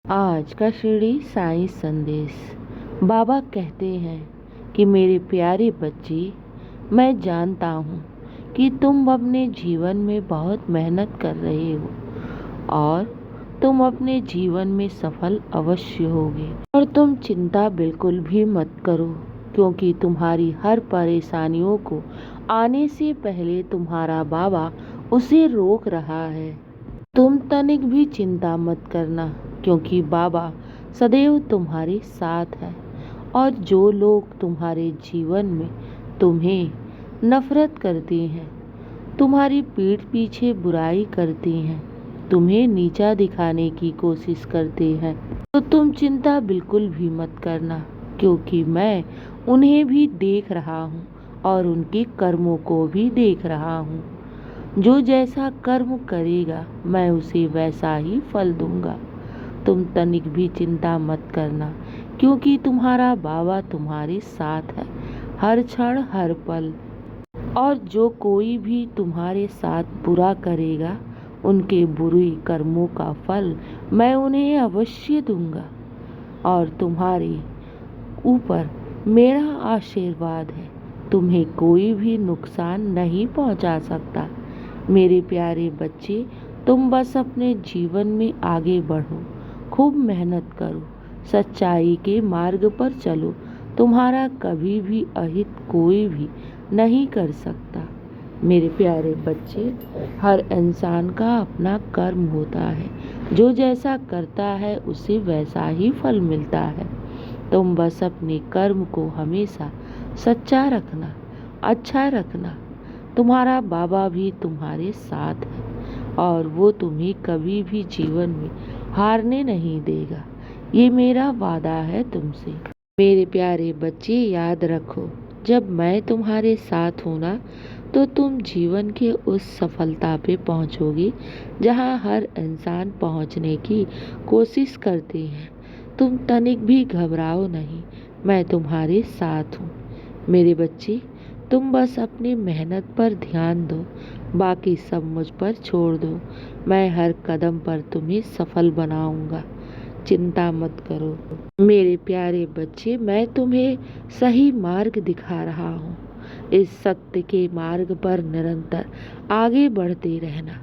आज का शिरडी साईं संदेश। बाबा कहते हैं कि मेरे प्यारे बच्चे, मैं जानता हूँ कि तुम अपने जीवन में बहुत मेहनत कर रहे हो और तुम अपने जीवन में सफल अवश्य होगे। और तुम चिंता बिल्कुल भी मत करो, क्योंकि तुम्हारी हर परेशानियों को आने से पहले तुम्हारा बाबा उसे रोक रहा है। तुम तनिक भी चिंता मत करना, क्योंकि बाबा सदैव तुम्हारे साथ है। और जो लोग तुम्हारे जीवन में तुम्हें नफरत करते हैं, तुम्हारी पीठ पीछे बुराई करते हैं, तुम्हें नीचा दिखाने की कोशिश करते हैं, तो तुम चिंता बिल्कुल भी मत करना, क्योंकि मैं उन्हें भी देख रहा हूँ और उनके कर्मों को भी देख रहा हूँ। जो जैसा कर्म करेगा मैं उसे वैसा ही फल दूंगा। तुम तनिक भी चिंता मत करना, क्योंकि तुम्हारा बाबा तुम्हारे साथ है, हर क्षण हर पल। और जो कोई भी तुम्हारे साथ बुरा करेगा, उनके बुरे कर्मों का फल मैं उन्हें अवश्य दूंगा। और तुम्हारे ऊपर मेरा आशीर्वाद है, तुम्हें कोई भी नुकसान नहीं पहुंचा सकता। मेरे प्यारे बच्चे, तुम बस अपने जीवन में आगे बढ़ो, खूब मेहनत करो, सच्चाई के मार्ग पर चलो। तुम्हारा कभी भी अहित कोई भी नहीं कर सकता। मेरे प्यारे बच्चे, हर इंसान का अपना कर्म होता है, जो जैसा करता है उसे वैसा ही फल मिलता है। तुम बस अपने कर्म को हमेशा सच्चा रखना, अच्छा रखना। तुम्हारा बाबा भी तुम्हारे साथ है और वो तुम्हें कभी भी जीवन में हारने नहीं देगा। ये मेरा वादा है तुमसे। मेरे प्यारे बच्चे, याद रखो, जब मैं तुम्हारे साथ हूँ ना, तो तुम जीवन के उस सफलता पे पहुँचोगे जहाँ हर इंसान पहुँचने की कोशिश करते हैं। तुम तनिक भी घबराओ नहीं, मैं तुम्हारे साथ हूँ। मेरे बच्चे, तुम बस अपनी मेहनत पर ध्यान दो, बाकी सब मुझ पर छोड़ दो। मैं हर कदम पर तुम्हें सफल बनाऊंगा, चिंता मत करो। मेरे प्यारे बच्चे, मैं तुम्हें सही मार्ग दिखा रहा हूँ। इस सत्य के मार्ग पर निरंतर आगे बढ़ते रहना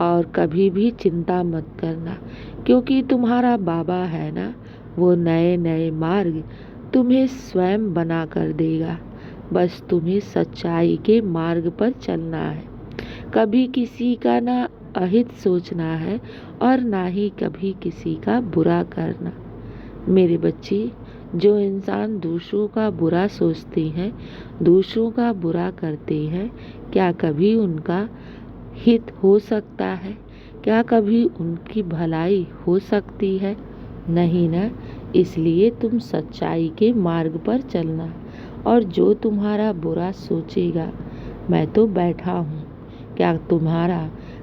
और कभी भी चिंता मत करना, क्योंकि तुम्हारा बाबा है ना, वो नए नए मार्ग तुम्हें स्वयं बना कर देगा। बस तुम्हें सच्चाई के मार्ग पर चलना है, कभी किसी का ना अहित सोचना है और ना ही कभी किसी का बुरा करना। मेरे बच्चे, जो इंसान दूसरों का बुरा सोचते हैं, दूसरों का बुरा करते हैं, क्या कभी उनका हित हो सकता है? क्या कभी उनकी भलाई हो सकती है? नहीं ना। इसलिए तुम सच्चाई के मार्ग पर चलना। और जो तुम्हारा बुरा सोचेगा, मैं तो बैठा हूँ, क्या तुम्हारा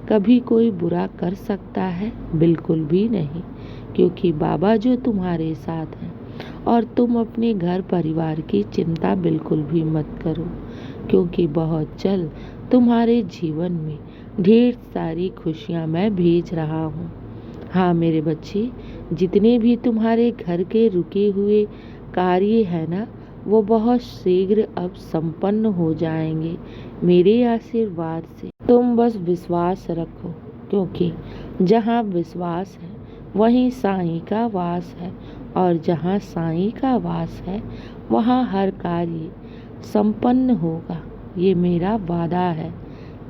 कभी कोई बुरा कर सकता है? बिल्कुल भी नहीं, क्योंकि बाबा जो तुम्हारे साथ हैं। और तुम अपने घर परिवार की चिंता बिल्कुल भी मत करो, क्योंकि बहुत जल्द तुम्हारे जीवन में ढेर सारी खुशियाँ मैं भेज रहा हूँ। हाँ मेरे बच्चे, जितने भी तुम्हारे घर के रुके हुए कार्य है ना, वो बहुत शीघ्र अब संपन्न हो जाएंगे मेरे आशीर्वाद से। तुम बस विश्वास रखो, क्योंकि जहाँ विश्वास है वहीं साईं का वास है, और जहाँ साईं का वास है वहाँ हर कार्य संपन्न होगा। ये मेरा वादा है।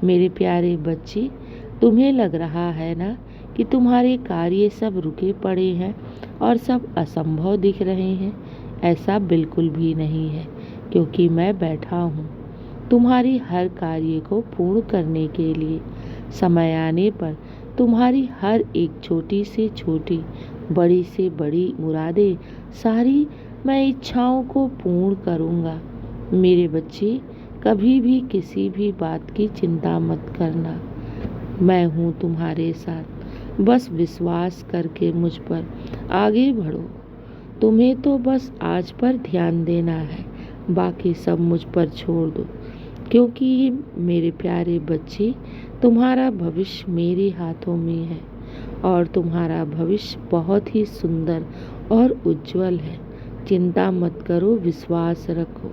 मेरे प्यारे बच्चे, तुम्हें लग रहा है ना कि तुम्हारे कार्य सब रुके पड़े हैं और सब असंभव दिख रहे हैं। ऐसा बिल्कुल भी नहीं है, क्योंकि मैं बैठा हूँ तुम्हारी हर कार्य को पूर्ण करने के लिए। समय आने पर तुम्हारी हर एक छोटी से छोटी, बड़ी से बड़ी मुरादें, सारी मैं इच्छाओं को पूर्ण करूँगा। मेरे बच्चे, कभी भी किसी भी बात की चिंता मत करना, मैं हूँ तुम्हारे साथ। बस विश्वास करके मुझ पर आगे बढ़ो। तुम्हें तो बस आज पर ध्यान देना है, बाकी सब मुझ पर छोड़ दो, क्योंकि मेरे प्यारे बच्चे, तुम्हारा भविष्य मेरे हाथों में है। और तुम्हारा भविष्य बहुत ही सुंदर और उज्जवल है। चिंता मत करो, विश्वास रखो,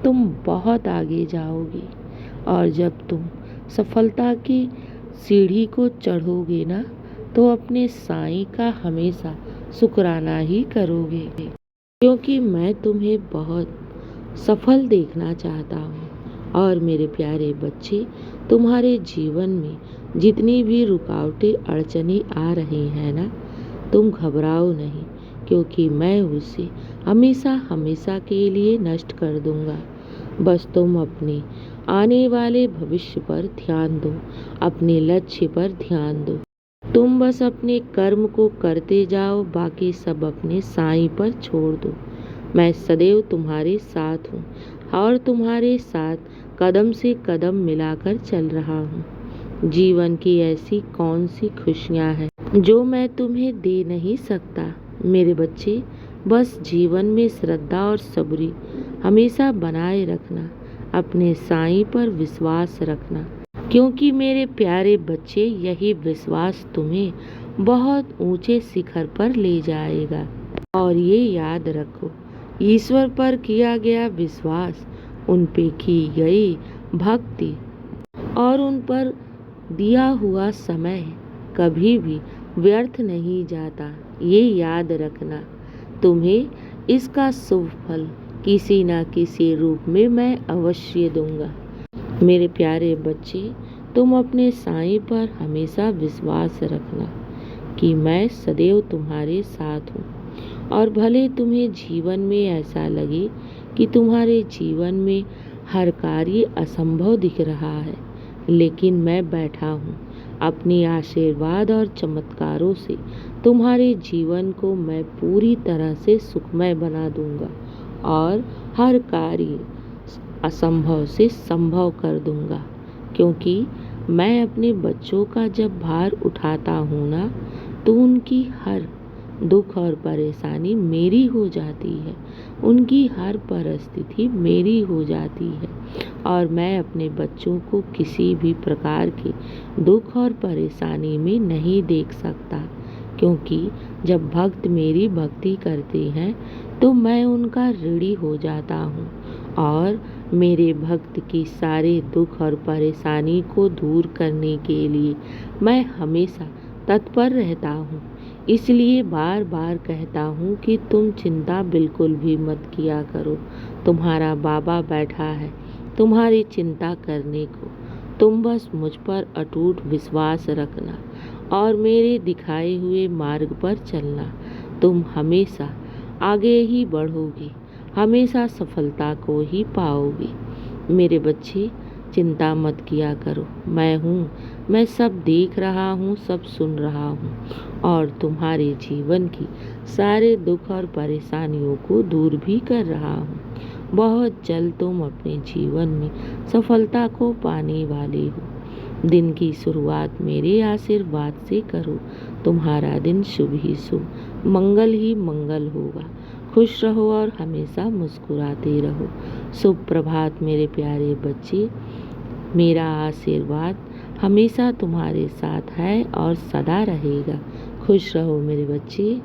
तुम बहुत आगे जाओगी। और जब तुम सफलता की सीढ़ी को चढ़ोगे ना, तो अपने साईं का हमेशा शुक्राना ही करोगे, क्योंकि मैं तुम्हें बहुत सफल देखना चाहता हूँ। और मेरे प्यारे बच्चे, तुम्हारे जीवन में जितनी भी रुकावटें अड़चनें आ रही हैं ना, तुम घबराओ नहीं, क्योंकि मैं उसे हमेशा हमेशा के लिए नष्ट कर दूंगा। बस तुम अपने आने वाले भविष्य पर ध्यान दो, अपने लक्ष्य पर ध्यान दो। तुम बस अपने कर्म को करते जाओ, बाकी सब अपने साईं पर छोड़ दो। मैं सदैव तुम्हारे साथ हूँ और तुम्हारे साथ कदम से कदम मिलाकर चल रहा हूँ। जीवन की ऐसी कौन सी खुशियाँ हैं जो मैं तुम्हें दे नहीं सकता। मेरे बच्चे, बस जीवन में श्रद्धा और सब्री हमेशा बनाए रखना, अपने साईं पर विश्वास रखना, क्योंकि मेरे प्यारे बच्चे, यही विश्वास तुम्हें बहुत ऊंचे शिखर पर ले जाएगा। और ये याद रखो, ईश्वर पर किया गया विश्वास, उन पे की गई भक्ति और उन पर दिया हुआ समय कभी भी व्यर्थ नहीं जाता। ये याद रखना, तुम्हें इसका शुभ फल किसी न किसी रूप में मैं अवश्य दूंगा। मेरे प्यारे बच्चे, तुम अपने साईं पर हमेशा विश्वास रखना कि मैं सदैव तुम्हारे साथ हूँ। और भले तुम्हें जीवन में ऐसा लगे कि तुम्हारे जीवन में हर कार्य असंभव दिख रहा है, लेकिन मैं बैठा हूँ। अपनी आशीर्वाद और चमत्कारों से तुम्हारे जीवन को मैं पूरी तरह से सुखमय बना दूंगा और हर कार्य असंभव से संभव कर दूंगा। क्योंकि मैं अपने बच्चों का जब भार उठाता हूँ ना, तो उनकी हर दुख और परेशानी मेरी हो जाती है, उनकी हर परिस्थिति मेरी हो जाती है। और मैं अपने बच्चों को किसी भी प्रकार की दुख और परेशानी में नहीं देख सकता, क्योंकि जब भक्त मेरी भक्ति करते हैं तो मैं उनका ऋणी हो जाता हूँ। और मेरे भक्त की सारे दुख और परेशानी को दूर करने के लिए मैं हमेशा तत्पर रहता हूँ। इसलिए बार बार कहता हूँ कि तुम चिंता बिल्कुल भी मत किया करो। तुम्हारा बाबा बैठा है तुम्हारी चिंता करने को। तुम बस मुझ पर अटूट विश्वास रखना और मेरे दिखाए हुए मार्ग पर चलना। तुम हमेशा आगे ही बढ़ोगे, हमेशा सफलता को ही पाओगे। मेरे बच्चे, चिंता मत किया करो, मैं हूँ, मैं सब देख रहा हूँ, सब सुन रहा हूँ और तुम्हारे जीवन की सारे दुख और परेशानियों को दूर भी कर रहा हूँ। बहुत जल्द तुम अपने जीवन में सफलता को पाने वाले हो। दिन की शुरुआत मेरे आशीर्वाद से करो। तुम्हारा दिन शुभ ही शुभ, मंगल ही मंगल होगा। खुश रहो और हमेशा मुस्कुराते रहो। शुभ प्रभात मेरे प्यारे बच्चे। मेरा आशीर्वाद हमेशा तुम्हारे साथ है और सदा रहेगा। खुश रहो मेरे बच्चे।